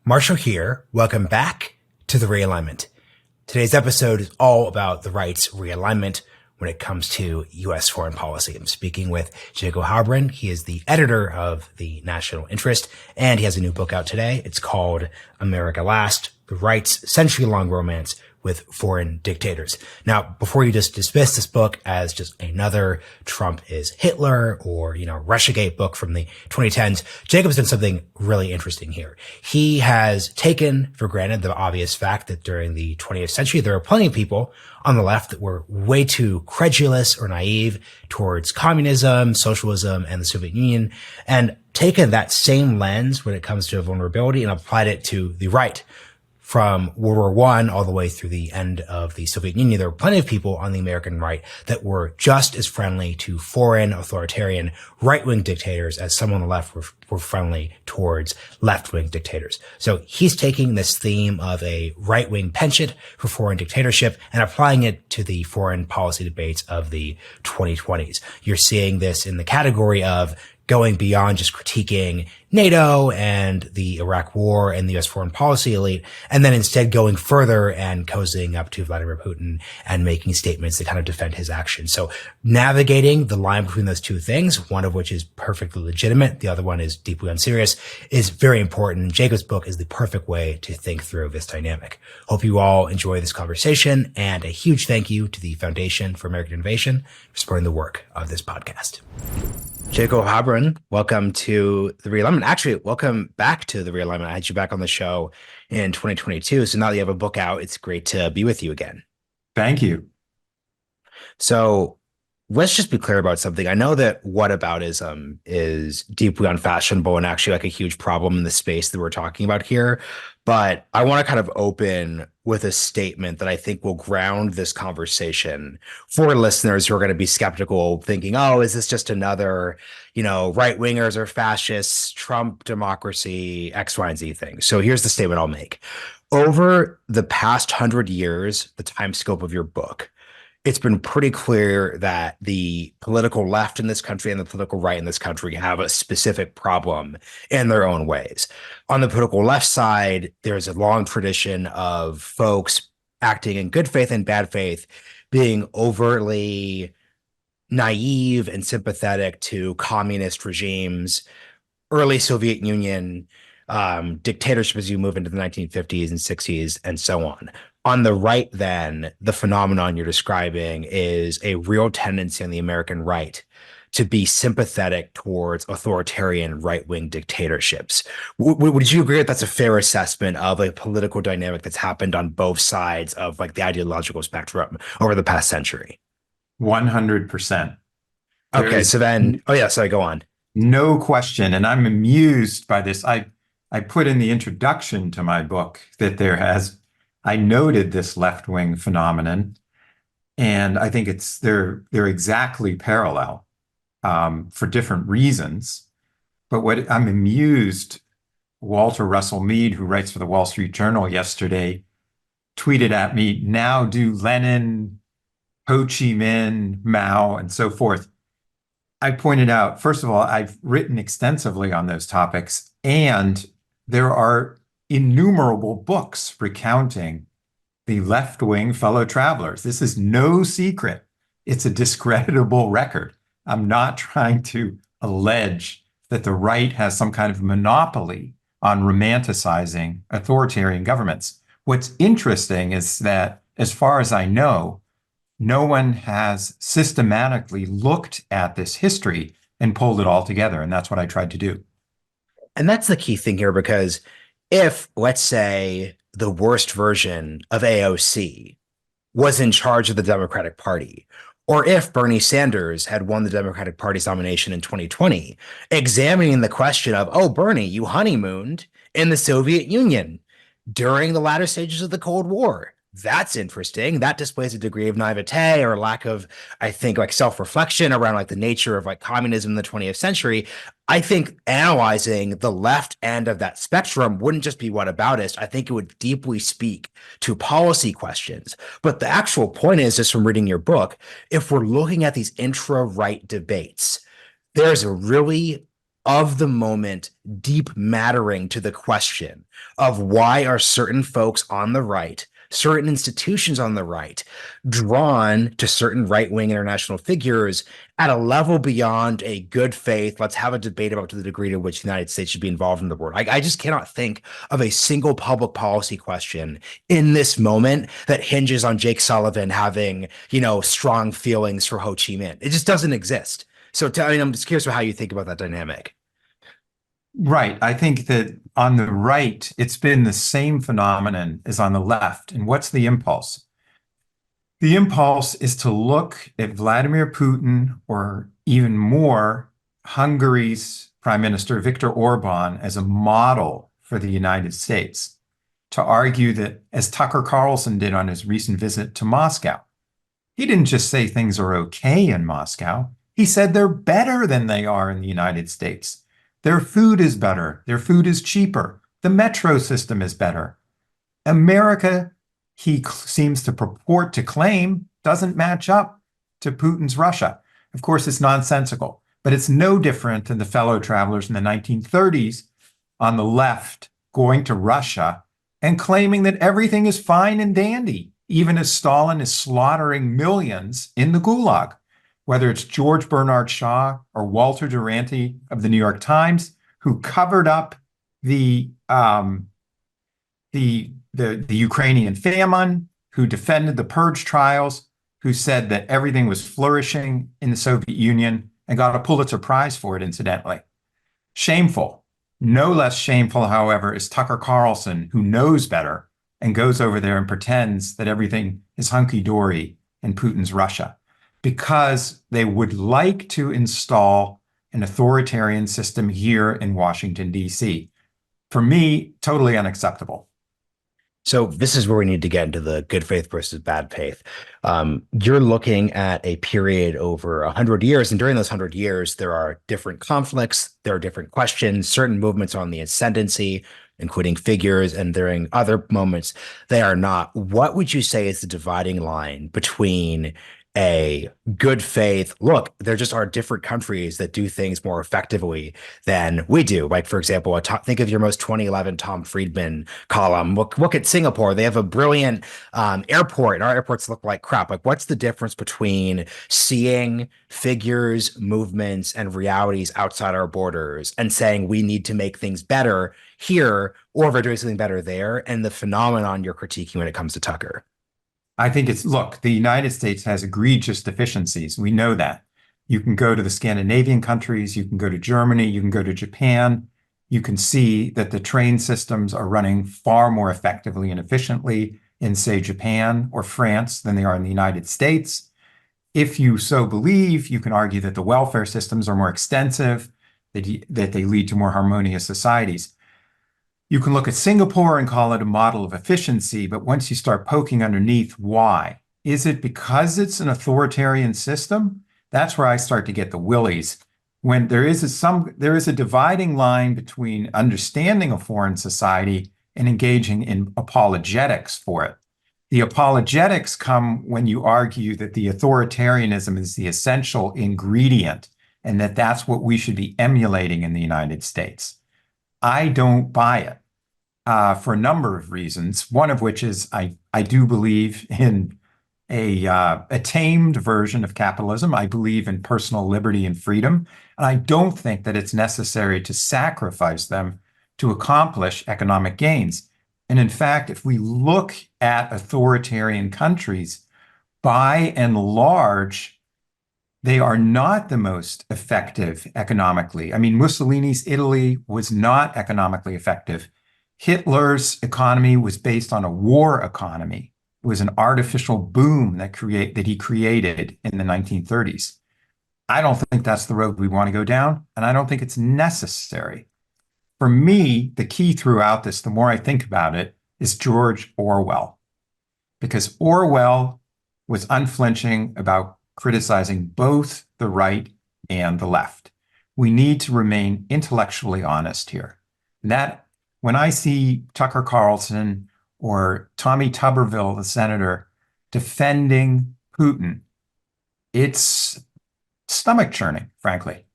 Marshall here. Welcome back to the Realignment. Today's episode is all about the right's realignment when it comes to U.S. foreign policy. I'm speaking with Jacob Heilbrunn. He is the editor of the National Interest, and he has a new book out today. It's called America Last, The Right's Century-Long Romance with Foreign Dictators. Now, before you just dismiss this book as just another Trump is Hitler or, Russiagate book from the 2010s, Jacob's done something really interesting here. He has taken for granted the obvious fact that during the 20th century, there are plenty of people on the left that were way too credulous or naive towards communism, socialism, and the Soviet Union, and taken that same lens when it comes to vulnerability and applied it to the right. From World War I all the way through the end of the Soviet Union, there were plenty of people on the American right that were just as friendly to foreign authoritarian right-wing dictators as some on the left were friendly towards left-wing dictators. So he's taking this theme of a right-wing penchant for foreign dictatorship and applying it to the foreign policy debates of the 2020s. You're seeing this in the category of going beyond just critiquing NATO and the Iraq war and the U.S. foreign policy elite, and then instead going further and cozying up to Vladimir Putin and making statements that kind of defend his actions. So navigating the line between those two things, one of which is perfectly legitimate, the other one is deeply unserious, is very important. Jacob's book is the perfect way to think through this dynamic. Hope you all enjoy this conversation, and a huge thank you to the Foundation for American Innovation for supporting the work of this podcast. Jacob Heilbrunn, welcome to the Realignment. Actually, welcome back to the Realignment. I had you back on the show in 2022. So now that you have a book out, it's great to be with you again. Thank you. So let's just be clear about something. I know that whataboutism is deeply unfashionable and actually like a huge problem in the space that we're talking about here. But I want to kind of open with a statement that I think will ground this conversation for listeners who are going to be skeptical, thinking, oh, is this just another, right-wingers or fascists, Trump democracy, X, Y, and Z thing. So here's the statement I'll make. Over the past 100 years, the time scope of your book, it's been pretty clear that the political left in this country and the political right in this country have a specific problem in their own ways. On the political left side, there's a long tradition of folks acting in good faith and bad faith, being overtly naive and sympathetic to communist regimes, early Soviet Union, dictatorship as you move into the 1950s and 60s, and so on. On the right, then, the phenomenon you're describing is a real tendency on the American right to be sympathetic towards authoritarian right-wing dictatorships. Would you agree that that's a fair assessment of a political dynamic that's happened on both sides of like the ideological spectrum over the past century? 100%. Okay, so then, sorry, go on. No question. And I'm amused by this. I put in the introduction to my book that I noted this left-wing phenomenon, and I think they're exactly parallel for different reasons. But what I'm amused, Walter Russell Mead, who writes for the Wall Street Journal yesterday, tweeted at me, now do Lenin, Ho Chi Minh, Mao, and so forth. I pointed out, first of all, I've written extensively on those topics, and there are innumerable books recounting the left-wing fellow travelers. This is no secret. It's a discreditable record. I'm not trying to allege that the right has some kind of monopoly on romanticizing authoritarian governments. What's interesting is that, as far as I know, no one has systematically looked at this history and pulled it all together. And that's what I tried to do. And that's the key thing here, because if, let's say, the worst version of AOC was in charge of the Democratic Party, or if Bernie Sanders had won the Democratic Party's nomination in 2020, examining the question of, oh, Bernie, you honeymooned in the Soviet Union during the latter stages of the Cold War. That's interesting. That displays a degree of naivete or lack of, I think, like self-reflection around like the nature of like communism in the 20th century. I think analyzing the left end of that spectrum wouldn't just be whataboutist. I think it would deeply speak to policy questions. But the actual point is, just from reading your book, if we're looking at these intra-right debates, there's a really of the moment, deep mattering to the question of why are certain folks on the right, certain institutions on the right, drawn to certain right-wing international figures at a level beyond a good faith, let's have a debate about to the degree to which the United States should be involved in the world. I just cannot think of a single public policy question in this moment that hinges on Jake Sullivan having, strong feelings for Ho Chi Minh. It just doesn't exist. So I'm just curious about how you think about that dynamic. Right. I think that on the right, it's been the same phenomenon as on the left. And what's the impulse? The impulse is to look at Vladimir Putin, or even more, Hungary's Prime Minister Viktor Orban, as a model for the United States, to argue that, as Tucker Carlson did on his recent visit to Moscow, he didn't just say things are okay in Moscow. He said they're better than they are in the United States. Their food is better. Their food is cheaper. The metro system is better. America, he seems to purport to claim, doesn't match up to Putin's Russia. Of course, it's nonsensical, but it's no different than the fellow travelers in the 1930s on the left going to Russia and claiming that everything is fine and dandy, even as Stalin is slaughtering millions in the Gulag. Whether it's George Bernard Shaw or Walter Duranty of the New York Times, who covered up the Ukrainian famine, who defended the purge trials, who said that everything was flourishing in the Soviet Union and got a Pulitzer Prize for it, incidentally. Shameful. No less shameful, however, is Tucker Carlson, who knows better and goes over there and pretends that everything is hunky-dory in Putin's Russia, because they would like to install an authoritarian system here in Washington, D.C. For me, totally unacceptable. So this is where we need to get into the good faith versus bad faith. You're looking at a period over 100 years, and during those 100 years, there are different conflicts, there are different questions, certain movements are on the ascendancy, including figures, and during other moments, they are not. What would you say is the dividing line between a good faith, look, there just are different countries that do things more effectively than we do. Like, for example, think of your most 2011 Tom Friedman column. Look at Singapore. They have a brilliant airport, and our airports look like crap. Like, what's the difference between seeing figures, movements, and realities outside our borders and saying we need to make things better here, or if we're doing something better there, and the phenomenon you're critiquing when it comes to Tucker? I think look, the United States has egregious deficiencies. We know that. You can go to the Scandinavian countries, you can go to Germany, you can go to Japan. You can see that the train systems are running far more effectively and efficiently in, say, Japan or France than they are in the United States. If you so believe, you can argue that the welfare systems are more extensive, that they lead to more harmonious societies. You can look at Singapore and call it a model of efficiency, but once you start poking underneath, why? Is it because it's an authoritarian system? That's where I start to get the willies. When there is a dividing line between understanding a foreign society and engaging in apologetics for it. The apologetics come when you argue that the authoritarianism is the essential ingredient and that that's what we should be emulating in the United States. I don't buy it for a number of reasons, one of which is I do believe in a tamed version of capitalism. I believe in personal liberty and freedom, and I don't think that it's necessary to sacrifice them to accomplish economic gains. And in fact, if we look at authoritarian countries, by and large, they are not the most effective economically. I mean, Mussolini's Italy was not economically effective. Hitler's economy was based on a war economy. It was an artificial boom that he created in the 1930s. I don't think that's the road we want to go down, and I don't think it's necessary. For me, the key throughout this, the more I think about it, is George Orwell, because Orwell was unflinching about criticizing both the right and the left. We need to remain intellectually honest here. That when I see Tucker Carlson or Tommy Tuberville, the senator, defending Putin, it's stomach churning, frankly.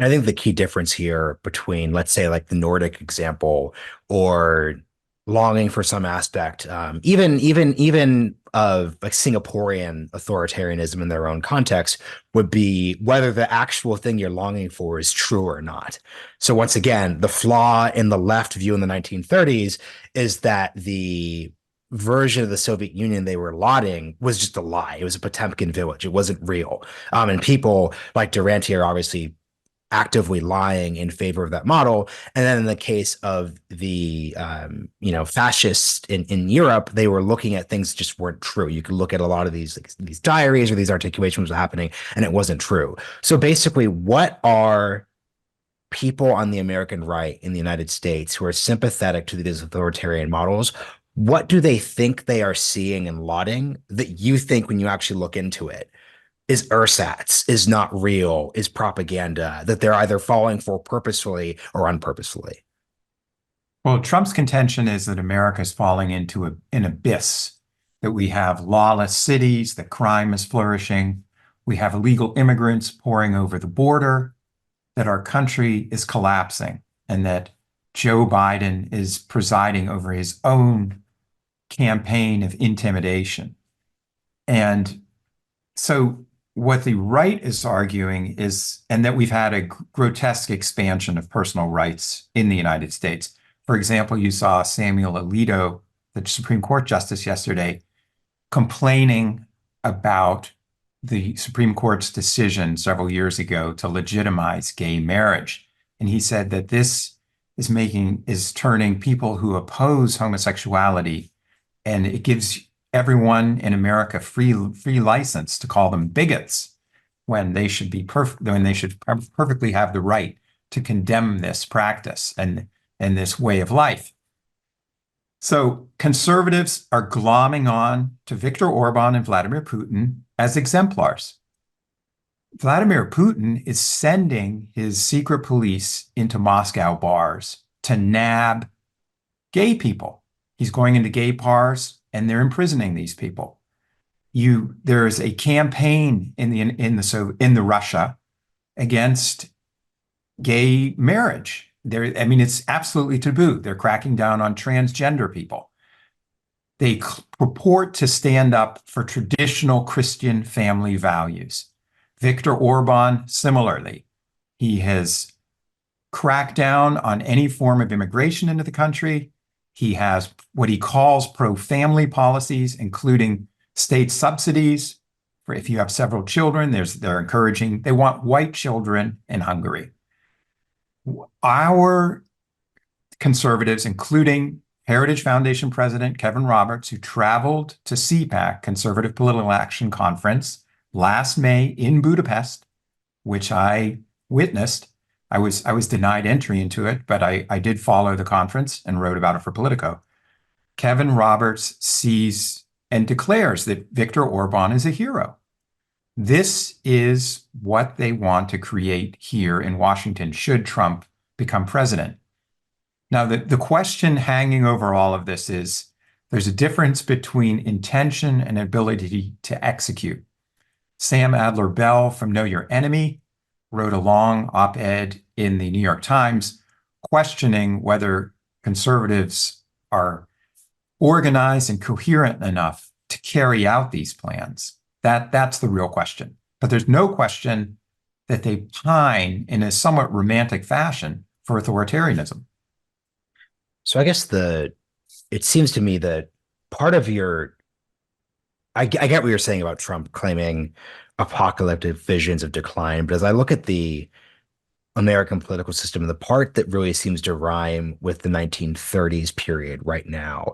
I think the key difference here between, let's say, like the Nordic example or longing for some aspect, even of like Singaporean authoritarianism in their own context, would be whether the actual thing you're longing for is true or not. So once again, the flaw in the left view in the 1930s is that the version of the Soviet Union they were lauding was just a lie. It was a Potemkin village. It wasn't real. And people like Durante are obviously actively lying in favor of that model. And then in the case of the fascists in Europe, they were looking at things that just weren't true. You could look at a lot of these diaries or these articulations were happening, and it wasn't true. So basically, what are people on the American right in the United States who are sympathetic to these authoritarian models? What do they think they are seeing and lauding that you think when you actually look into it is ersatz, is not real, is propaganda that they're either falling for purposefully or unpurposefully? Well, Trump's contention is that America is falling into an abyss, that we have lawless cities, that crime is flourishing, we have illegal immigrants pouring over the border, that our country is collapsing, and that Joe Biden is presiding over his own campaign of intimidation. And so what the right is arguing is, and that we've had a grotesque expansion of personal rights in the United States. For example, you saw Samuel Alito, the Supreme Court justice yesterday, complaining about the Supreme Court's decision several years ago to legitimize gay marriage. And he said that this is turning people who oppose homosexuality, and it gives everyone in America free license to call them bigots when they should perfectly have the right to condemn this practice and this way of life. So conservatives are glomming on to Viktor Orban and Vladimir Putin as exemplars. Vladimir Putin is sending his secret police into Moscow bars to nab gay people. He's going into gay bars and they're imprisoning these people. There is a campaign in Russia against gay marriage. It's absolutely taboo. They're cracking down on transgender people. They purport to stand up for traditional Christian family values. Viktor Orban, similarly, he has cracked down on any form of immigration into the country. He has what he calls pro-family policies, including state subsidies for if you have several children. They want white children in Hungary. Our conservatives, including Heritage Foundation President Kevin Roberts, who traveled to CPAC, Conservative Political Action Conference, last May in Budapest, which I witnessed. I was denied entry into it, but I did follow the conference and wrote about it for Politico. Kevin Roberts sees and declares that Viktor Orban is a hero. This is what they want to create here in Washington should Trump become president. Now, the question hanging over all of this is there's a difference between intention and ability to execute. Sam Adler-Bell from Know Your Enemy wrote a long op-ed in the New York Times questioning whether conservatives are organized and coherent enough to carry out these plans. That's the real question. But there's no question that they pine in a somewhat romantic fashion for authoritarianism. So I guess it seems to me that part of I get what you're saying about Trump claiming apocalyptic visions of decline, but as I look at the American political system, the part that really seems to rhyme with the 1930s period right now,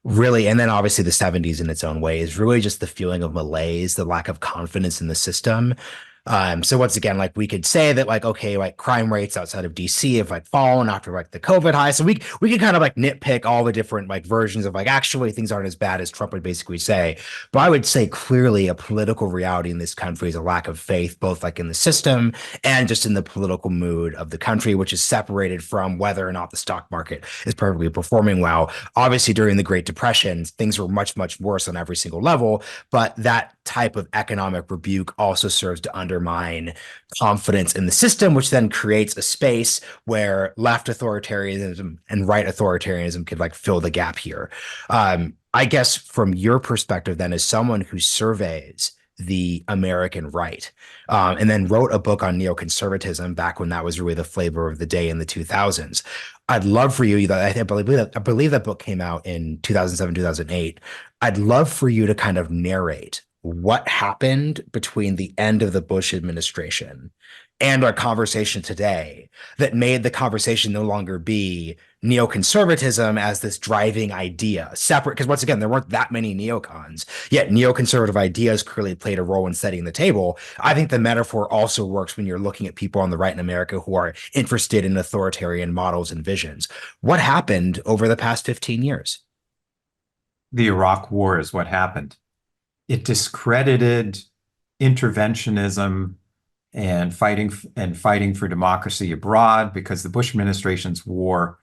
really, and then obviously the 70s in its own way, is really just the feeling of malaise, the lack of confidence in the system. So once again, like we could say that like, okay, like crime rates outside of DC have like fallen after like the COVID high. So we could kind of like nitpick all the different like versions of like, actually things aren't as bad as Trump would basically say. But I would say clearly a political reality in this country is a lack of faith, both like in the system and just in the political mood of the country, which is separated from whether or not the stock market is perfectly performing well. Obviously during the Great Depression, things were much, much worse on every single level, but that type of economic rebuke also serves to undermine undermine confidence in the system, which then creates a space where left authoritarianism and right authoritarianism could like fill the gap here. I guess from your perspective, then, as someone who surveys the American right, and then wrote a book on neoconservatism back when that was really the flavor of the day in the 2000s. I'd love for you that I believe that book came out in 2007, 2008. I'd love for you to kind of narrate what happened between the end of the Bush administration and our conversation today that made the conversation no longer be neoconservatism as this driving idea, separate, because once again, there weren't that many neocons, yet neoconservative ideas clearly played a role in setting the table. I think the metaphor also works when you're looking at people on the right in America who are interested in authoritarian models and visions. What happened over the past 15 years? The Iraq War is what happened. It discredited interventionism and fighting for democracy abroad, because the Bush administration's war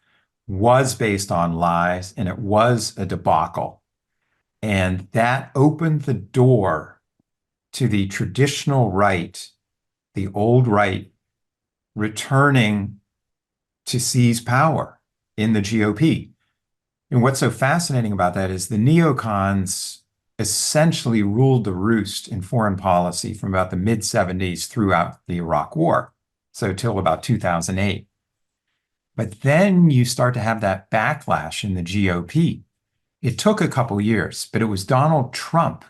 was based on lies and it was a debacle. And that opened the door to the traditional right, the old right, returning to seize power in the GOP. And what's so fascinating about that is the neocons essentially ruled the roost in foreign policy from about the mid-70s throughout the Iraq War, so till about 2008. But then you start to have that backlash in the GOP. It took a couple years, but it was Donald Trump,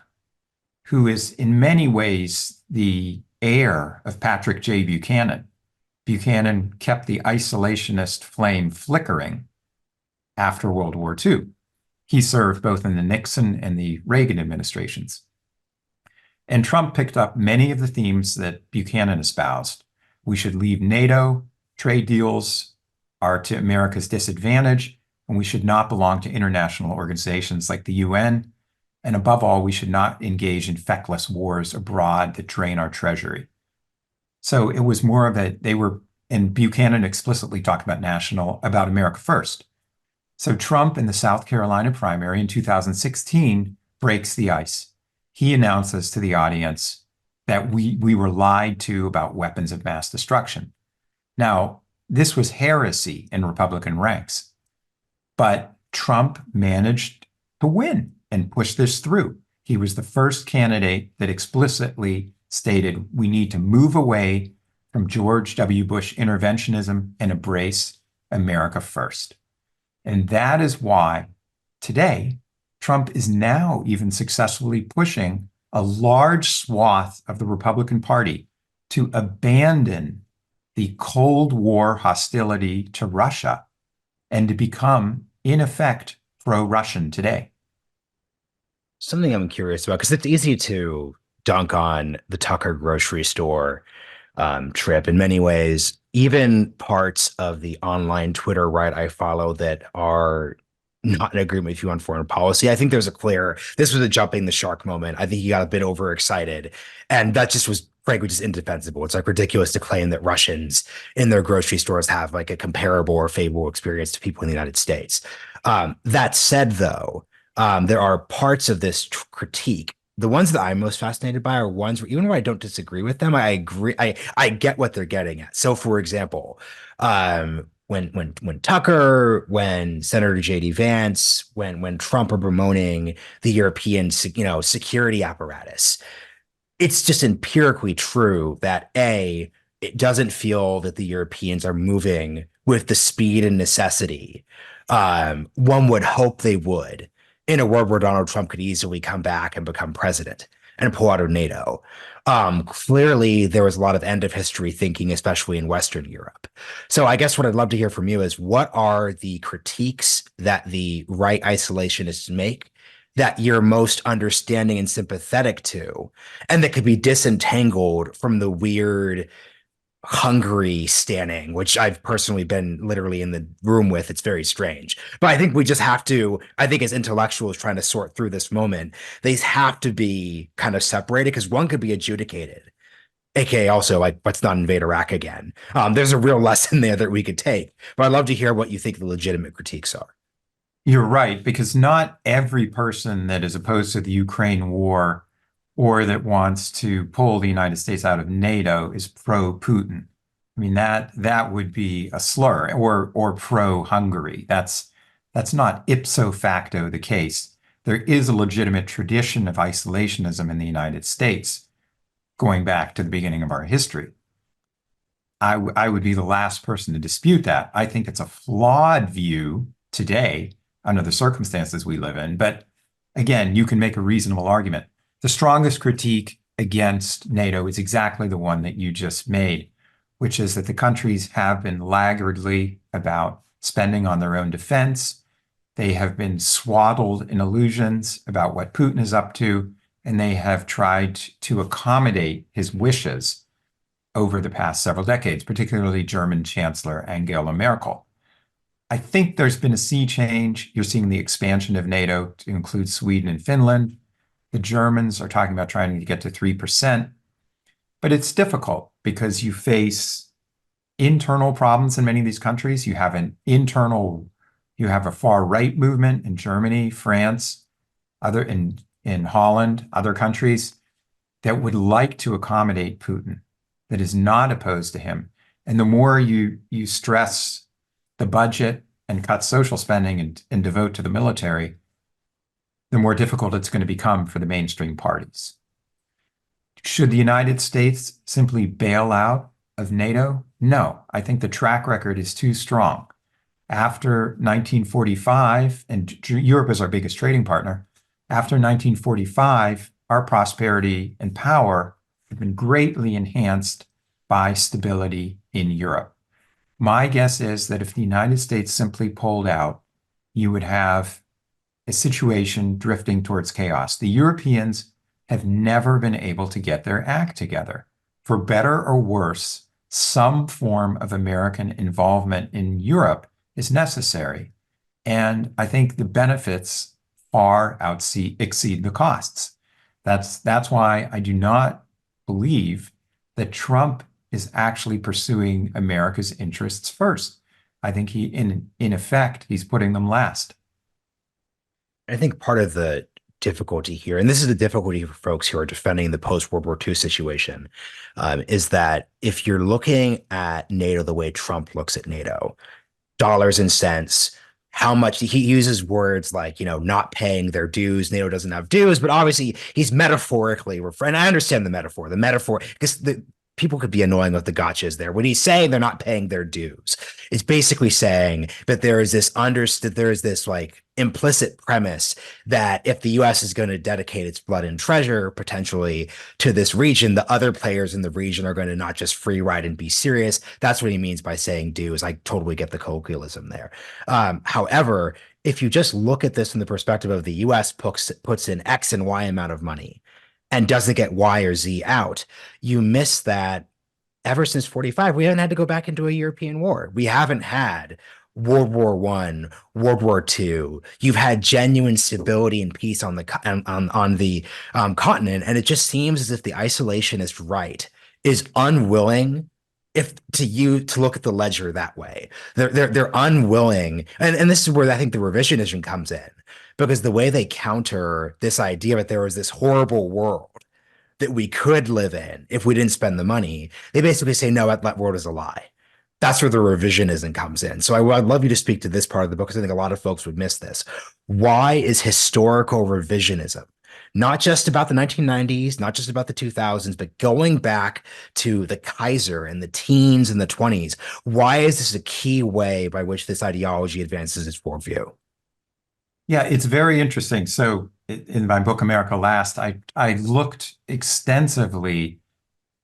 who is in many ways the heir of Patrick J. Buchanan. Buchanan kept the isolationist flame flickering after World War II. He served both in the Nixon and the Reagan administrations. And Trump picked up many of the themes that Buchanan espoused. We should leave NATO, trade deals are to America's disadvantage, and we should not belong to international organizations like the UN. And above all, we should not engage in feckless wars abroad that drain our treasury. So it was more of and Buchanan explicitly talked about America first. So Trump in the South Carolina primary in 2016 breaks the ice. He announces to the audience that we were lied to about weapons of mass destruction. Now, this was heresy in Republican ranks, but Trump managed to win and push this through. He was the first candidate that explicitly stated we need to move away from George W. Bush interventionism and embrace America first. And that is why today Trump is now even successfully pushing a large swath of the Republican Party to abandon the Cold War hostility to Russia and to become, in effect, pro-Russian today. Something I'm curious about, because it's easy to dunk on the Tucker grocery store trip in many ways. Even parts of the online Twitter right I follow that are not in agreement with you on foreign policy. I think this was a jumping the shark moment. I think he got a bit overexcited, and that just was frankly just indefensible. It's like ridiculous to claim that Russians in their grocery stores have like a comparable or favorable experience to people in the United States. That said, though, there are parts of this critique. The ones that I'm most fascinated by are ones where even when I don't disagree with them, I agree. I get what they're getting at. So, for example, when Tucker, when Senator J.D. Vance, when Trump are bemoaning the European, security apparatus, it's just empirically true that it doesn't feel that the Europeans are moving with the speed and necessity one would hope they would in a world where Donald Trump could easily come back and become president and pull out of NATO. Clearly, there was a lot of end of history thinking, especially in Western Europe. So I guess what I'd love to hear from you is what are the critiques that the right isolationists make that you're most understanding and sympathetic to, and that could be disentangled from the weird Hungary standing, which I've personally been literally in the room with. It's very strange. But I think we just have to, I think as intellectuals trying to sort through this moment, these have to be kind of separated because one could be adjudicated, aka also like, let's not invade Iraq again. There's a real lesson there that we could take. But I'd love to hear what you think the legitimate critiques are. You're right, because not every person that is opposed to the Ukraine war or that wants to pull the United States out of NATO is pro-Putin. I mean, that would be a slur, or pro-Hungary. That's not ipso facto the case. There is a legitimate tradition of isolationism in the United States going back to the beginning of our history. I would be the last person to dispute that. I think it's a flawed view today under the circumstances we live in. But again, you can make a reasonable argument. The strongest critique against NATO is exactly the one that you just made, which is that the countries have been laggardly about spending on their own defense. They have been swaddled in illusions about what Putin is up to, and they have tried to accommodate his wishes over the past several decades, particularly German Chancellor Angela Merkel. I think there's been a sea change. You're seeing the expansion of NATO to include Sweden and Finland. The Germans are talking about trying to get to 3%. But it's difficult because you face internal problems in many of these countries. You have a far right movement in Germany, France, in Holland, other countries that would like to accommodate Putin, that is not opposed to him. And the more you stress the budget and cut social spending and devote to the military, the more difficult it's going to become for the mainstream parties. Should the United States simply bail out of NATO? No, I think the track record is too strong. After 1945, and Europe is our biggest trading partner, after 1945, our prosperity and power have been greatly enhanced by stability in Europe. My guess is that if the United States simply pulled out, you would have a situation drifting towards chaos. The Europeans have never been able to get their act together. For better or worse, some form of American involvement in Europe is necessary. And I think the benefits far exceed the costs. That's why I do not believe that Trump is actually pursuing America's interests first. I think in effect, he's putting them last. I think part of the difficulty here, and this is the difficulty for folks who are defending the post-World War II situation, is that if you're looking at NATO the way Trump looks at NATO, dollars and cents, how much he uses words like, not paying their dues. NATO doesn't have dues, but obviously he's metaphorically referring. And I understand the metaphor, because people could be annoying with the gotchas there. When he's saying they're not paying their dues, it's basically saying that there is this like implicit premise that if the U.S. is going to dedicate its blood and treasure potentially to this region, the other players in the region are going to not just free ride and be serious. That's what he means by saying dues. I totally get the colloquialism there. However, if you just look at this from the perspective of the U.S. puts in X and Y amount of money and doesn't get Y or Z out, you miss that ever since 45, we haven't had to go back into a European war. We haven't had World War I, World War II. You've had genuine stability and peace on the continent, and it just seems as if the isolationist right is unwilling to look at the ledger that way. They're unwilling, and this is where I think the revisionism comes in, because the way they counter this idea that there was this horrible world that we could live in if we didn't spend the money, they basically say, no, that world is a lie. That's where the revisionism comes in. So I'd love you to speak to this part of the book, because I think a lot of folks would miss this. Why is historical revisionism, not just about the 1990s, not just about the 2000s, but going back to the Kaiser and the teens and the 20s, why is this a key way by which this ideology advances its worldview? Yeah, it's very interesting. So in my book, America Last, I looked extensively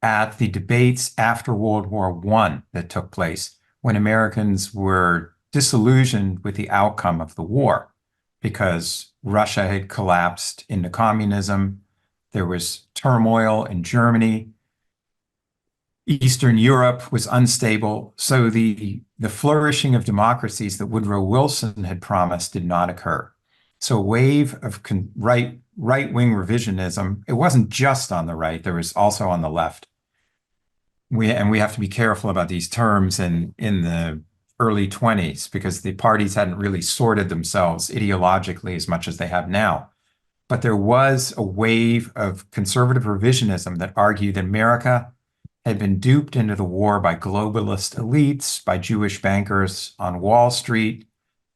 at the debates after World War I that took place when Americans were disillusioned with the outcome of the war because Russia had collapsed into communism. There was turmoil in Germany. Eastern Europe was unstable. So the flourishing of democracies that Woodrow Wilson had promised did not occur. So a wave of right-wing revisionism, it wasn't just on the right, there was also on the left. We have to be careful about these terms in the early 20s because the parties hadn't really sorted themselves ideologically as much as they have now. but there was a wave of conservative revisionism that argued that America had been duped into the war by globalist elites, by Jewish bankers on Wall Street,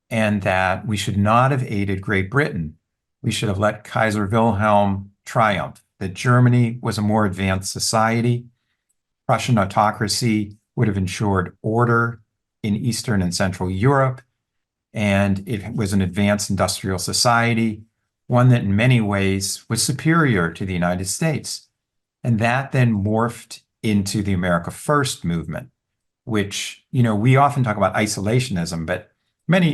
and that we should not have aided Great Britain. We should have let Kaiser Wilhelm triumph, that Germany was a more advanced society. Prussian autocracy would have ensured order in Eastern and Central Europe, and it was an advanced industrial society, one that in many ways was superior to the United States. And that then morphed into the America First movement, which, we often talk about isolationism, but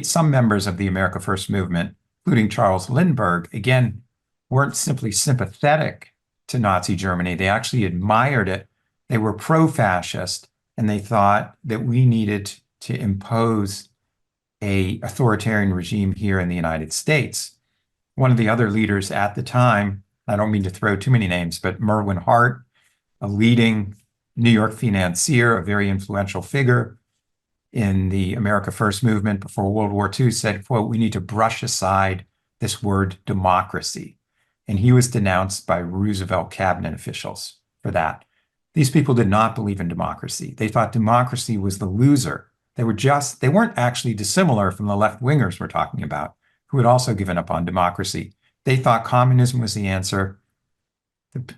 some members of the America First movement, including Charles Lindbergh, again, weren't simply sympathetic to Nazi Germany. They actually admired it. They were pro-fascist, and they thought that we needed to impose an authoritarian regime here in the United States. One of the other leaders at the time, I don't mean to throw too many names, but Merwin Hart, a leading New York financier, a very influential figure in the America First movement before World War II, said, quote, "We need to brush aside this word democracy." And he was denounced by Roosevelt cabinet officials for that. These people did not believe in democracy. They thought democracy was the loser. They weren't actually dissimilar from the left-wingers we're talking about, who had also given up on democracy. They thought communism was the answer.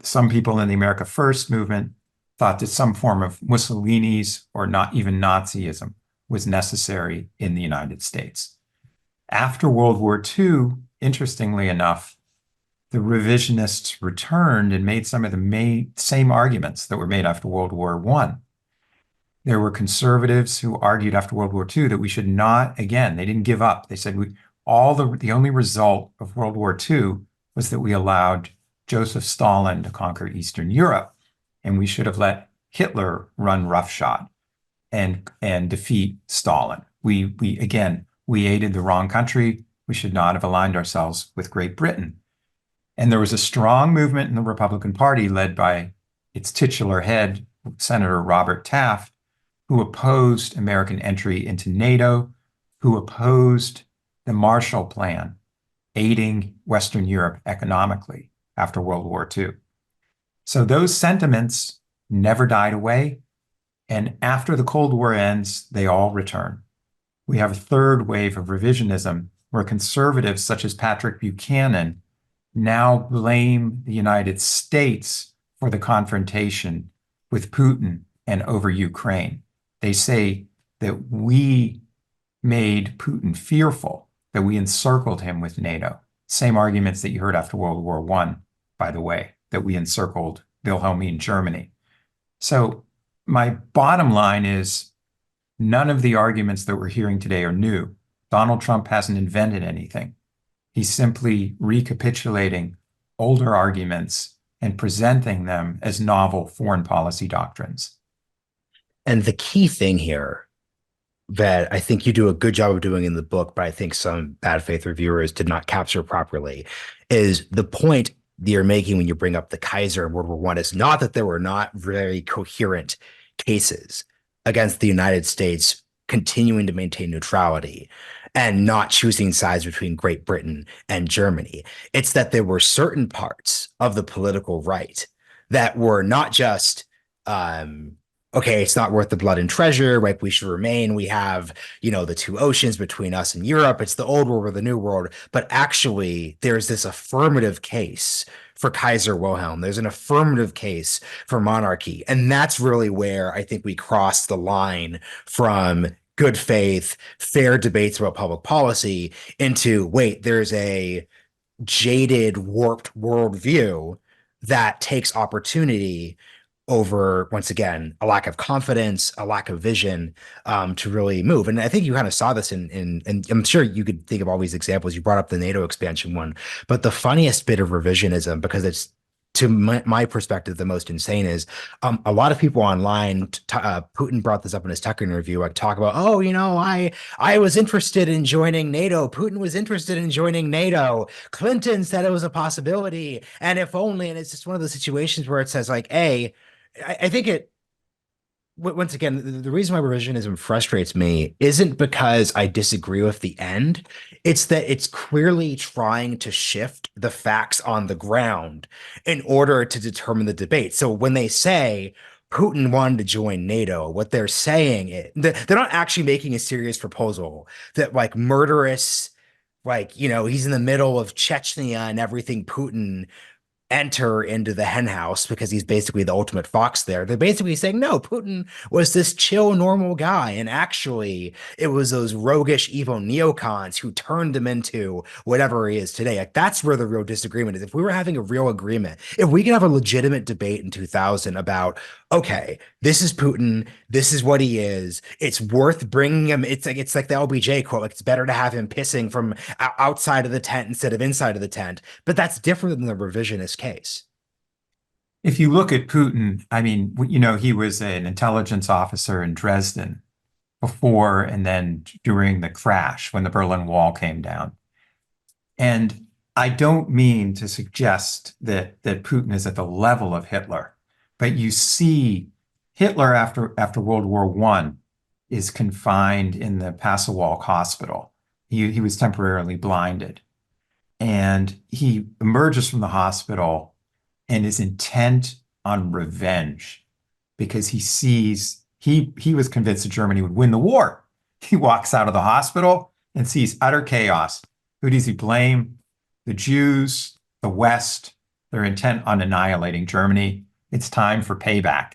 Some people in the America First movement thought that some form of Mussolini's or not even Nazism was necessary in the United States. After World War II, interestingly enough, the revisionists returned and made some of the same arguments that were made after World War I. There were conservatives who argued after World War II that we should not, again, they didn't give up. They said the only result of World War II was that we allowed Joseph Stalin to conquer Eastern Europe, and we should have let Hitler run roughshod and defeat Stalin. We aided the wrong country. We should not have aligned ourselves with Great Britain. And there was a strong movement in the Republican Party led by its titular head, Senator Robert Taft, who opposed American entry into NATO, who opposed the Marshall Plan, aiding Western Europe economically after World War II. So those sentiments never died away. And after the Cold War ends, they all return. We have a third wave of revisionism where conservatives such as Patrick Buchanan now blame the United States for the confrontation with Putin and over Ukraine. They say that we made Putin fearful, that we encircled him with NATO. Same arguments that you heard after World War I, by the way, that we encircled Wilhelmine Germany. So my bottom line is none of the arguments that we're hearing today are new. Donald Trump hasn't invented anything. He's simply recapitulating older arguments and presenting them as novel foreign policy doctrines. And the key thing here that I think you do a good job of doing in the book, but I think some bad faith reviewers did not capture properly, is the point that you're making when you bring up the Kaiser and World War I is not that there were not very coherent cases against the United States continuing to maintain neutrality and not choosing sides between Great Britain and Germany. It's that there were certain parts of the political right that were not just, okay, it's not worth the blood and treasure, right? We should remain. We have, the two oceans between us and Europe. It's the old world or the new world. But actually, there's this affirmative case for Kaiser Wilhelm. There's an affirmative case for monarchy. And that's really where I think we cross the line from good faith, fair debates about public policy into, wait, there's a jaded, warped worldview that takes opportunity over, once again, a lack of confidence, a lack of vision to really move. And I think you kind of saw this and I'm sure you could think of all these examples. You brought up the NATO expansion one, but the funniest bit of revisionism, because it's, to my perspective, the most insane is a lot of people online, Putin brought this up in his Tucker interview, like talk about, I was interested in joining NATO. Putin was interested in joining NATO. Clinton said it was a possibility. And if only, and it's just one of those situations where it says like, I think once again, the reason why revisionism frustrates me isn't because I disagree with the end. It's that it's clearly trying to shift the facts on the ground in order to determine the debate. So when they say Putin wanted to join NATO, what they're saying is they're not actually making a serious proposal that like murderous, like, he's in the middle of Chechnya and everything. Putin enter into the henhouse because he's basically the ultimate fox there. They're basically saying, no, Putin was this chill, normal guy. And actually, it was those roguish, evil neocons who turned him into whatever he is today. Like, that's where the real disagreement is. If we were having a real agreement, if we could have a legitimate debate in 2000 about, okay, this is Putin, this is what he is, it's worth bringing him. It's like the LBJ quote, like, it's better to have him pissing from outside of the tent instead of inside of the tent. But that's different than the revisionist case. If you look at Putin, I mean, he was an intelligence officer in Dresden before and then during the crash when the Berlin Wall came down. And I don't mean to suggest that Putin is at the level of Hitler, but you see Hitler after World War I is confined in the Pasewalk hospital. He was temporarily blinded. And he emerges from the hospital and is intent on revenge because he sees he was convinced that Germany would win the war. He walks out of the hospital and sees utter chaos. Who does he blame? The Jews, the West. They're intent on annihilating Germany. It's time for payback.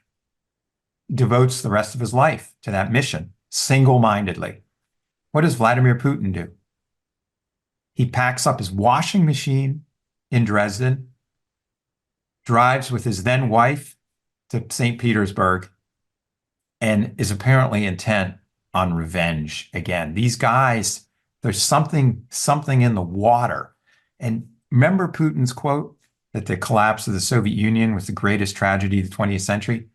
Devotes the rest of his life to that mission, single-mindedly. What does Vladimir Putin do? He packs up his washing machine in Dresden, drives with his then wife to St. Petersburg, and is apparently intent on revenge again. These guys, there's something in the water. And remember Putin's quote that the collapse of the Soviet Union was the greatest tragedy of the 20th century?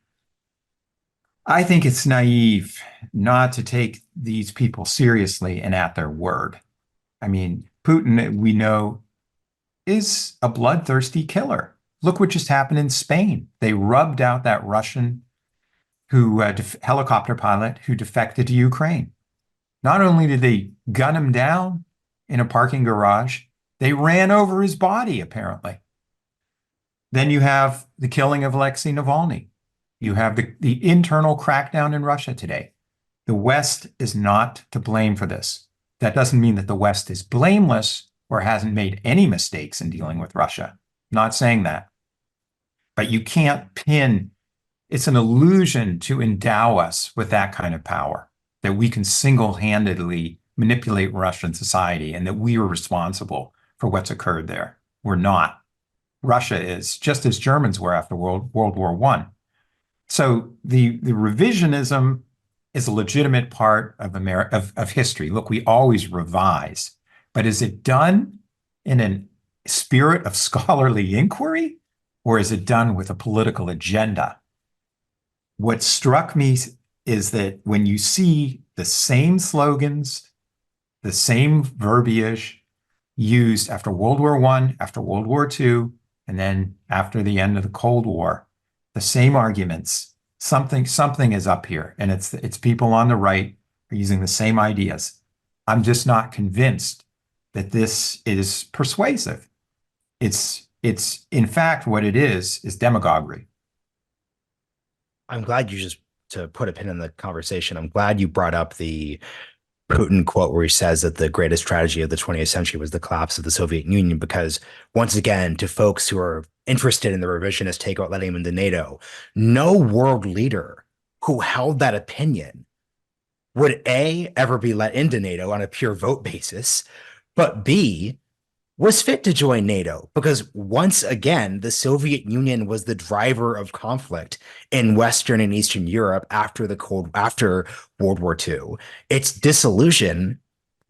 I think it's naive not to take these people seriously and at their word. I mean, Putin, we know, is a bloodthirsty killer. Look what just happened in Spain. They rubbed out that Russian helicopter pilot who defected to Ukraine. Not only did they gun him down in a parking garage, they ran over his body, apparently. Then you have the killing of Alexei Navalny. You have the internal crackdown in Russia today. The West is not to blame for this. That doesn't mean that the West is blameless or hasn't made any mistakes in dealing with Russia. I'm not saying that. But you can't pin, it's an illusion to endow us with that kind of power, that we can single-handedly manipulate Russian society and that we are responsible for what's occurred there. We're not. Russia is, just as Germans were after World War I. So the revisionism is a legitimate part of history. Look, we always revise, but is it done in a spirit of scholarly inquiry, or is it done with a political agenda? What struck me is that when you see the same slogans, the same verbiage used after World War I, after World War II, and then after the end of the Cold War, the same arguments, something is up here, and it's people on the right are using the same ideas. I'm just not convinced that this is persuasive. It's in fact what it is demagoguery. I'm glad you just to put a pin in the conversation. I'm glad you brought up the Putin quote where he says that the greatest tragedy of the 20th century was the collapse of the Soviet Union, because once again, to folks who are interested in the revisionist take about letting him into NATO, no world leader who held that opinion would A, ever be let into NATO on a pure vote basis, but B, was fit to join NATO, because once again, the Soviet Union was the driver of conflict in Western and Eastern Europe after World War II. Its dissolution,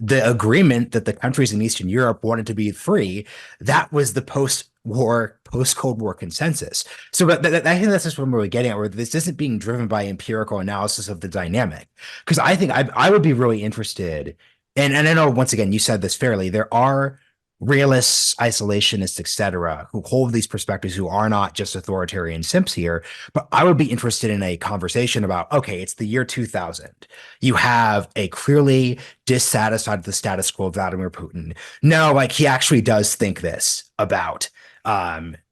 the agreement that the countries in Eastern Europe wanted to be free, that was the post-Cold War consensus. So I think that's just what we're getting at, where this isn't being driven by empirical analysis of the dynamic. Because I think I would be really interested, and I know, once again, you said this fairly, there are realists, isolationists, etc., who hold these perspectives, who are not just authoritarian simps here. But I would be interested in a conversation about, okay, it's the year 2000. You have a clearly dissatisfied with the status quo Vladimir Putin. No, like he actually does think this about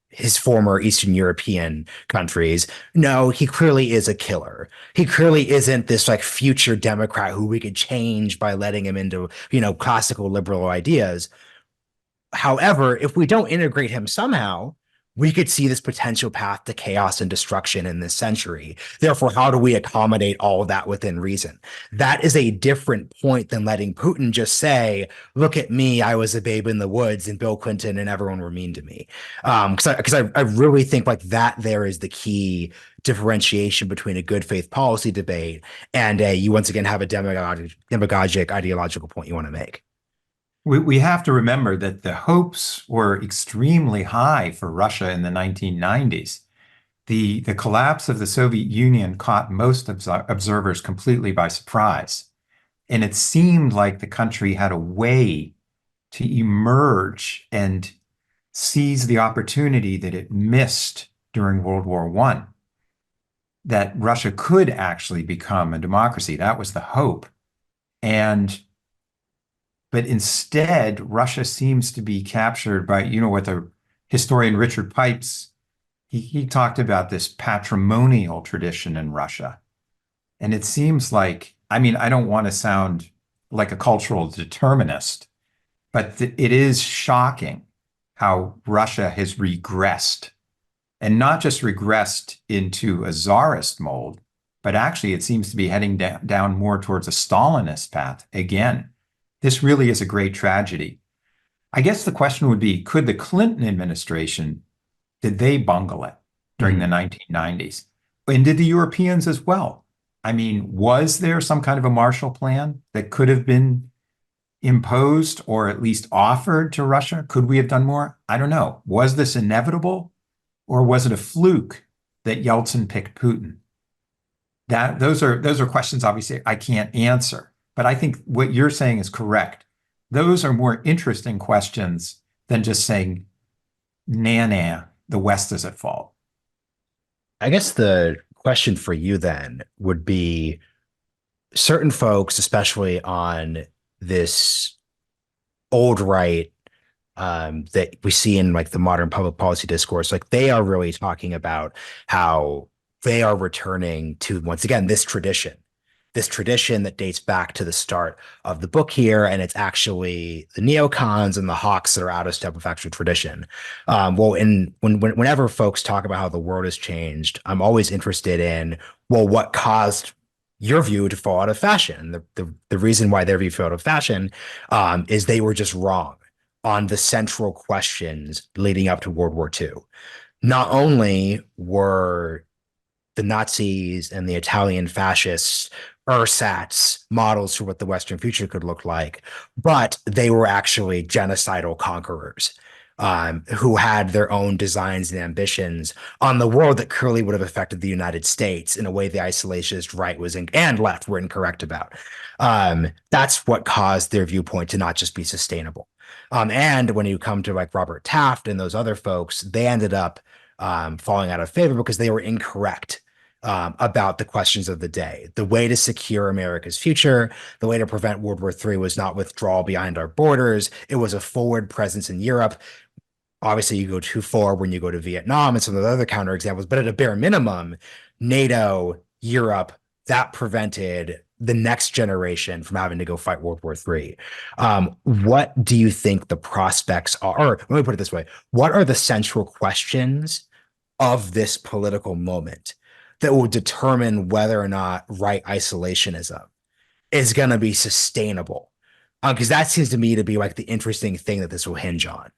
his former Eastern European countries. No, he clearly is a killer. He clearly isn't this like future Democrat who we could change by letting him into, classical liberal ideas. However, if we don't integrate him somehow, we could see this potential path to chaos and destruction in this century. Therefore, how do we accommodate all of that within reason? That is a different point than letting Putin just say, look at me, I was a babe in the woods and Bill Clinton and everyone were mean to me. Because I really think like that there is the key differentiation between a good faith policy debate and you once again have a demagogic ideological point you want to make. We have to remember that the hopes were extremely high for Russia in the 1990s. The collapse of the Soviet Union caught most observers completely by surprise. And it seemed like the country had a way to emerge and seize the opportunity that it missed during World War I, that Russia could actually become a democracy. That was the hope. But instead, Russia seems to be captured by, what the historian Richard Pipes, he talked about this patrimonial tradition in Russia. And it seems like, I don't want to sound like a cultural determinist, but it is shocking how Russia has regressed, and not just regressed into a czarist mold, but actually it seems to be heading down more towards a Stalinist path again. This really is a great tragedy. I guess the question would be, could the Clinton administration, did they bungle it during the 1990s? And did the Europeans as well? Was there some kind of a Marshall Plan that could have been imposed or at least offered to Russia? Could we have done more? I don't know. Was this inevitable, or was it a fluke that Yeltsin picked Putin? Those are questions obviously I can't answer. But I think what you're saying is correct. Those are more interesting questions than just saying, nah, the West is at fault. I guess the question for you then would be certain folks, especially on this old right that we see in like the modern public policy discourse, like they are really talking about how they are returning to, once again, this tradition that dates back to the start of the book here. And it's actually the neocons and the hawks that are out of step with actual tradition. Whenever folks talk about how the world has changed, I'm always interested in, well, what caused your view to fall out of fashion? The reason why their view fell out of fashion is they were just wrong on the central questions leading up to World War II. Not only were the Nazis and the Italian fascists ersatz models for what the Western future could look like, but they were actually genocidal conquerors who had their own designs and ambitions on the world that clearly would have affected the United States in a way the isolationist right and left were incorrect about. That's what caused their viewpoint to not just be sustainable. And when you come to like Robert Taft and those other folks, they ended up falling out of favor because they were incorrect about the questions of the day. The way to secure America's future, the way to prevent World War III was not withdrawal behind our borders. It was a forward presence in Europe. Obviously, you go too far when you go to Vietnam and some of the other counterexamples, but at a bare minimum, NATO, Europe, that prevented the next generation from having to go fight World War III. What do you think the prospects are? Or let me put it this way. What are the central questions of this political moment that will determine whether or not right isolationism is going to be sustainable? Because that seems to me to be like the interesting thing that this will hinge on.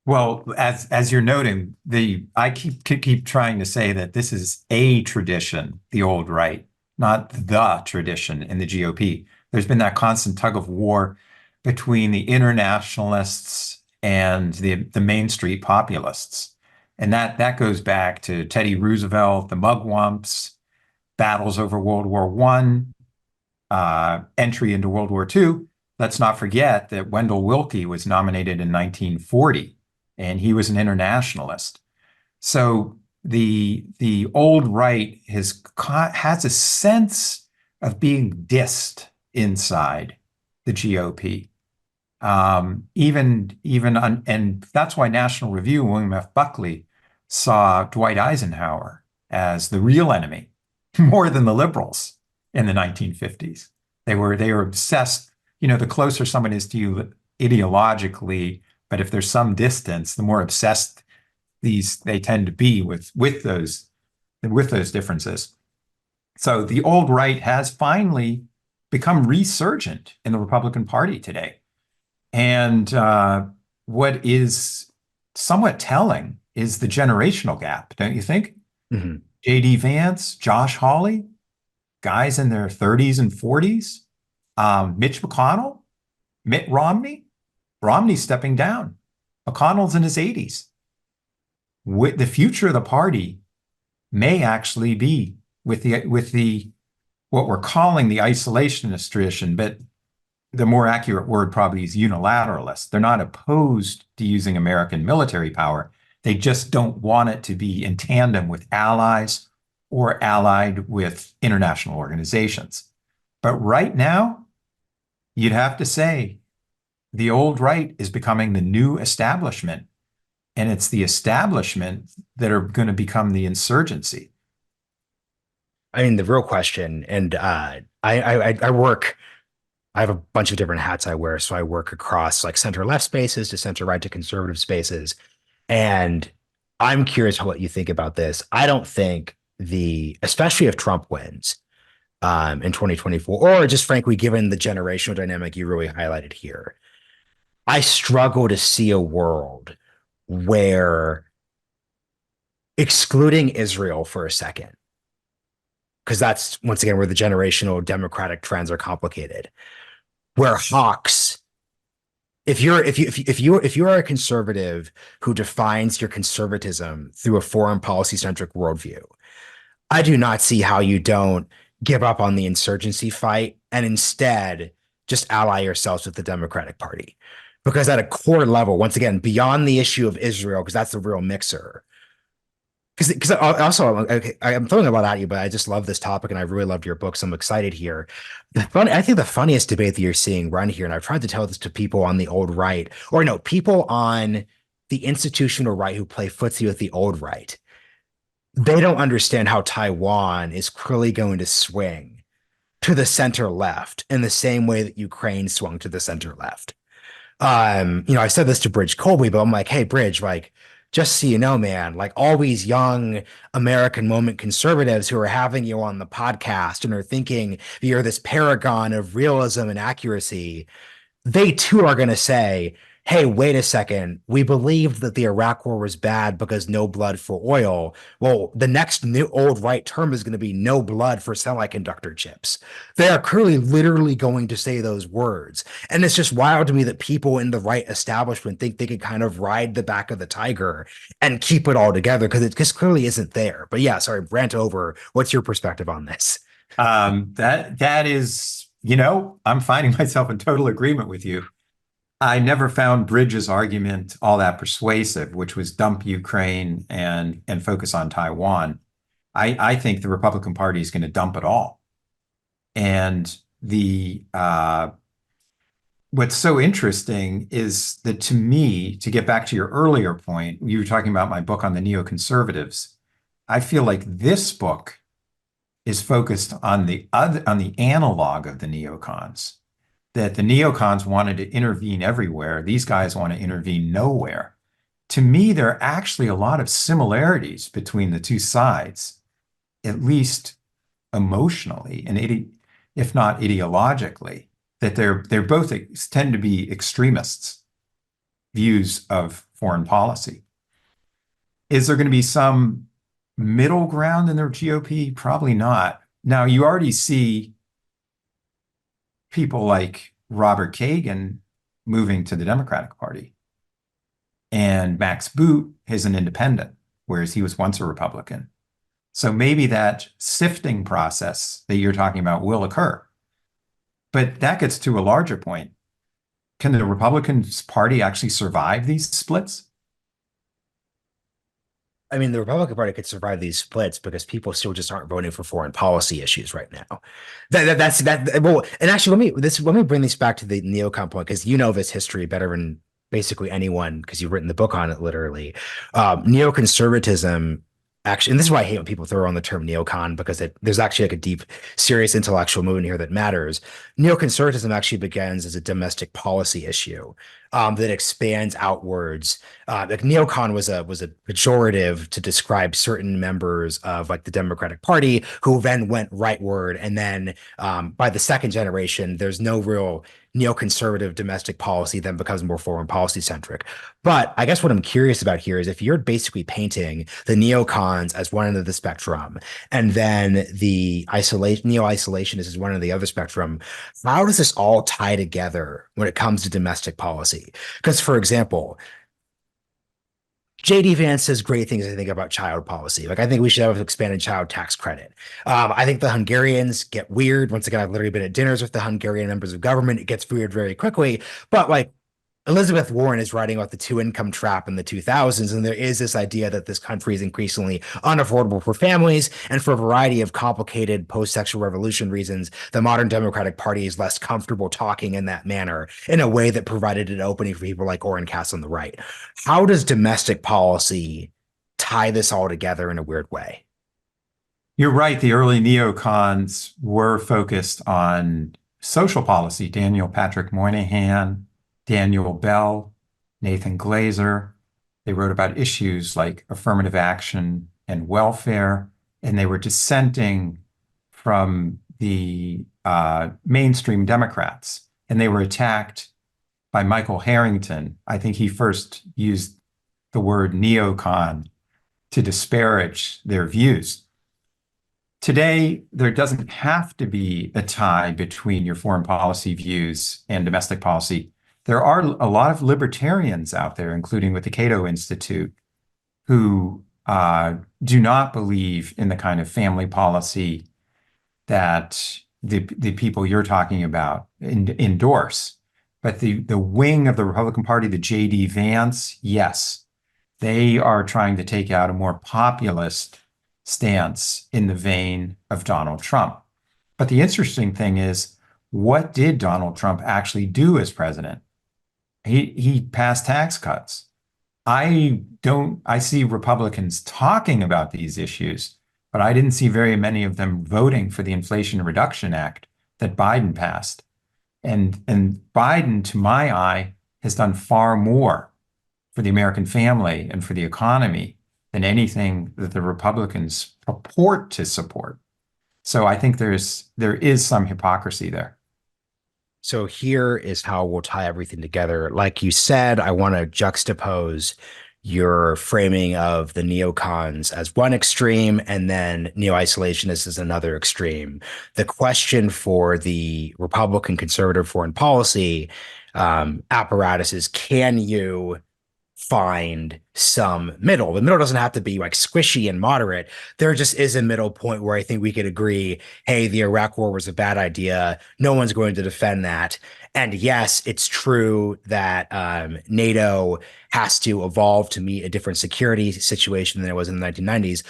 Well, as you're noting, I keep trying to say that this is a tradition, the old right, not the tradition in the GOP. There's been that constant tug of war between the internationalists and the Main Street populists. And that goes back to Teddy Roosevelt, the mugwumps, battles over World War I, entry into World War II. let's not forget that Wendell Willkie was nominated in 1940, and he was an internationalist. So the old right has a sense of being dissed inside the GOP. And that's why National Review, William F. Buckley, saw Dwight Eisenhower as the real enemy more than the liberals in the 1950s. They were obsessed. The closer someone is to you ideologically, but if there's some distance, the more obsessed they tend to be with those differences. So the old right has finally become resurgent in the Republican Party today. And what is somewhat telling is the generational gap, don't you think? Mm-hmm. J.D. Vance, Josh Hawley, guys in their 30s and 40s, Mitch McConnell, Mitt Romney. Romney's stepping down. McConnell's in his 80s. The future of the party may actually be with the what we're calling the isolationist tradition, but the more accurate word probably is unilateralist. They're not opposed to using American military power. They just don't want it to be in tandem with allies or allied with international organizations. But right now, you'd have to say the old right is becoming the new establishment, and it's the establishment that are going to become the insurgency. I mean, the real question, and I work. I have a bunch of different hats I wear, so I work across like center left spaces to center right to conservative spaces, and I'm curious what you think about this. I don't think especially if Trump wins in 2024, or just frankly, given the generational dynamic you really highlighted here, I struggle to see a world where excluding Israel for a second, because that's once again where the generational democratic trends are complicated. Where hawks, if you are a conservative who defines your conservatism through a foreign policy centric worldview, I do not see how you don't give up on the insurgency fight and instead just ally yourselves with the Democratic Party. Because at a core level, once again, beyond the issue of Israel, because that's the real mixer. Because also, I'm throwing a lot at you, but I just love this topic and I really loved your book, so I'm excited here. I think the funniest debate that you're seeing run here, and I've tried to tell this to people on the old right, or no, people on the institutional right who play footsie with the old right. They don't understand how Taiwan is clearly going to swing to the center left in the same way that Ukraine swung to the center left. I said this to Bridge Colby, but I'm like, hey, Bridge, like, just so you know, man, like all these young American moment conservatives who are having you on the podcast and are thinking you're this paragon of realism and accuracy, they too are going to say, hey, wait a second. We believed that the Iraq war was bad because no blood for oil. Well, the next new old right term is going to be no blood for semiconductor chips. They are clearly literally going to say those words. And it's just wild to me that people in the right establishment think they can kind of ride the back of the tiger and keep it all together because it just clearly isn't there. But yeah, sorry, rant over. What's your perspective on this? That is, I'm finding myself in total agreement with you. I never found Bridges' argument all that persuasive, which was dump Ukraine and focus on Taiwan. I think the Republican Party is going to dump it all. And what's so interesting is that, to me, to get back to your earlier point, you were talking about my book on the neoconservatives. I feel like this book is focused on the analog of the neocons. That the neocons wanted to intervene everywhere. These guys want to intervene nowhere. To me, there are actually a lot of similarities between the two sides, at least emotionally and if not ideologically, that they're both tend to be extremists' views of foreign policy. Is there going to be some middle ground in their GOP? Probably not. Now, you already see people like Robert Kagan moving to the Democratic Party. And Max Boot is an independent, whereas he was once a Republican. So maybe that sifting process that you're talking about will occur. But that gets to a larger point. can the Republican Party actually survive these splits? I mean, the Republican Party could survive these splits because people still just aren't voting for foreign policy issues right now. That's that. Well, and actually, let me bring this back to the neocon point because you know this history better than basically anyone because you've written the book on it literally. Neoconservatism. Actually, and this is why I hate when people throw on the term neocon because there's actually like a deep, serious intellectual movement here that matters. Neoconservatism actually begins as a domestic policy issue that expands outwards. Like neocon was a pejorative to describe certain members of like the Democratic Party who then went rightward, and then by the second generation, there's no real neoconservative domestic policy, then becomes more foreign policy centric. But I guess what I'm curious about here is if you're basically painting the neocons as one end of the spectrum, and then the neo-isolationists is one end of the other spectrum, how does this all tie together when it comes to domestic policy? Because, for example, JD Vance says great things, I think, about child policy. Like, I think we should have an expanded child tax credit. I think the Hungarians get weird. Once again, I've literally been at dinners with the Hungarian members of government. It gets weird very quickly. But like, Elizabeth Warren is writing about the two income trap in the 2000s, and there is this idea that this country is increasingly unaffordable for families, and for a variety of complicated post-sexual revolution reasons, the modern Democratic Party is less comfortable talking in that manner in a way that provided an opening for people like Orrin Cass on the right. How does domestic policy tie this all together in a weird way? You're right. The early neocons were focused on social policy. Daniel Patrick Moynihan, Daniel Bell, Nathan Glazer. They wrote about issues like affirmative action and welfare, and they were dissenting from the mainstream Democrats. And they were attacked by Michael Harrington. I think he first used the word neocon to disparage their views. Today, there doesn't have to be a tie between your foreign policy views and domestic policy. There are a lot of libertarians out there, including with the Cato Institute, who do not believe in the kind of family policy that the people you're talking about endorse. But the wing of the Republican Party, the J.D. Vance, yes, they are trying to take out a more populist stance in the vein of Donald Trump. But the interesting thing is, what did Donald Trump actually do as president? He passed tax cuts. I see Republicans talking about these issues, but I didn't see very many of them voting for the Inflation Reduction Act that Biden passed. And Biden, to my eye, has done far more for the American family and for the economy than anything that the Republicans purport to support. So I think there is some hypocrisy there. So here is how we'll tie everything together. Like you said, I want to juxtapose your framing of the neocons as one extreme and then neo-isolationists as another extreme. The question for the Republican conservative foreign policy apparatus is, can you find some middle? The middle doesn't have to be like squishy and moderate. There just is a middle point where I think we could agree, hey, the Iraq war was a bad idea. No one's going to defend that. And yes, it's true that NATO has to evolve to meet a different security situation than it was in the 1990s.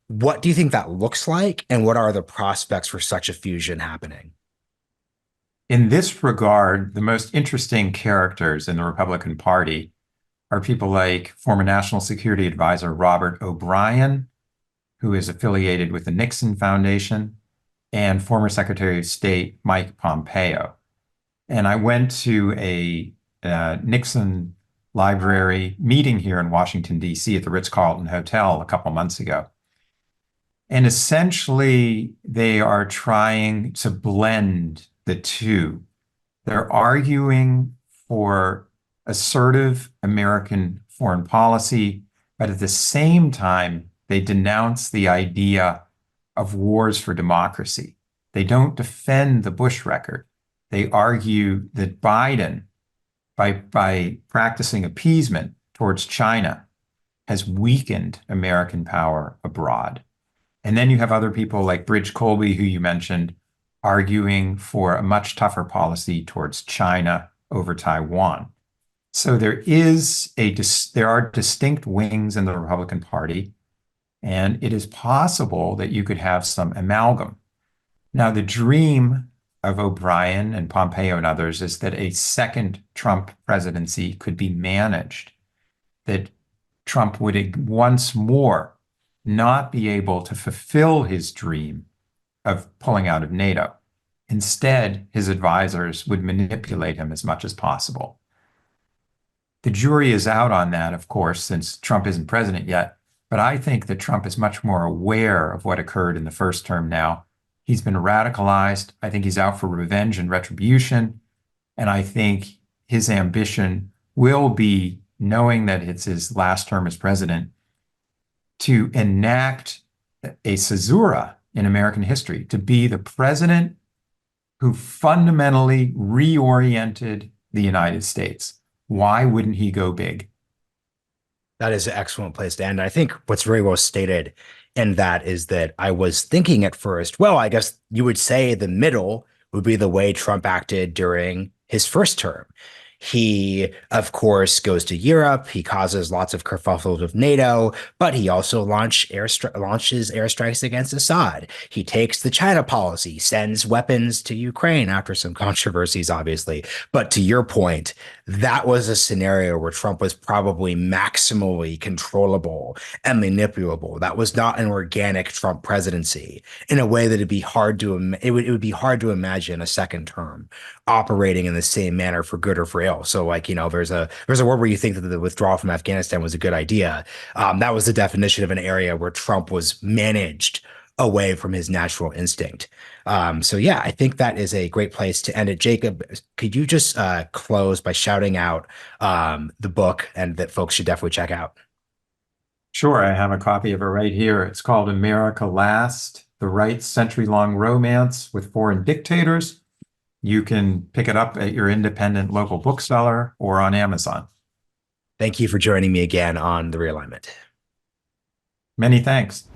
What do you think that looks like? And what are the prospects for such a fusion happening? In this regard, the most interesting characters in the Republican Party are people like former National Security Advisor Robert O'Brien, who is affiliated with the Nixon Foundation, and former Secretary of State Mike Pompeo. And I went to a Nixon library meeting here in Washington, D.C. at the Ritz-Carlton Hotel a couple months ago. And essentially, they are trying to blend the two. They're arguing for assertive American foreign policy, but at the same time, they denounce the idea of wars for democracy. They don't defend the Bush record. They argue that Biden, by practicing appeasement towards China, has weakened American power abroad. And then you have other people like Bridge Colby, who you mentioned, arguing for a much tougher policy towards China over Taiwan. So there are distinct wings in the Republican Party, and it is possible that you could have some amalgam. Now, the dream of O'Brien and Pompeo and others is that a second Trump presidency could be managed, that Trump would once more not be able to fulfill his dream of pulling out of NATO. Instead, his advisors would manipulate him as much as possible. The jury is out on that, of course, since Trump isn't president yet, but I think that Trump is much more aware of what occurred in the first term now. He's been radicalized. I think he's out for revenge and retribution. And I think his ambition will be, knowing that it's his last term as president, to enact a caesura in American history, to be the president who fundamentally reoriented the United States. Why wouldn't he go big? That is an excellent place to end. I think what's very well stated in that is that I was thinking at first, well, I guess you would say the middle would be the way Trump acted during his first term. He, of course, goes to Europe. He causes lots of kerfuffles with NATO, but he also launches airstrikes against Assad. He takes the China policy, sends weapons to Ukraine after some controversies, obviously. But to your point, that was a scenario where Trump was probably maximally controllable and manipulable. That was not an organic Trump presidency in a way that it would be hard to imagine a second term operating in the same manner for good or for ill. So like, there's a world where you think that the withdrawal from Afghanistan was a good idea. That was the definition of an area where Trump was managed away from his natural instinct. So yeah, I think that is a great place to end it. Jacob, could you just close by shouting out the book and that folks should definitely check out? Sure, I have a copy of it right here. It's called America Last, The Right's Century-Long Romance with Foreign Dictators. You can pick it up at your independent local bookseller or on Amazon. Thank you for joining me again on The Realignment. Many thanks.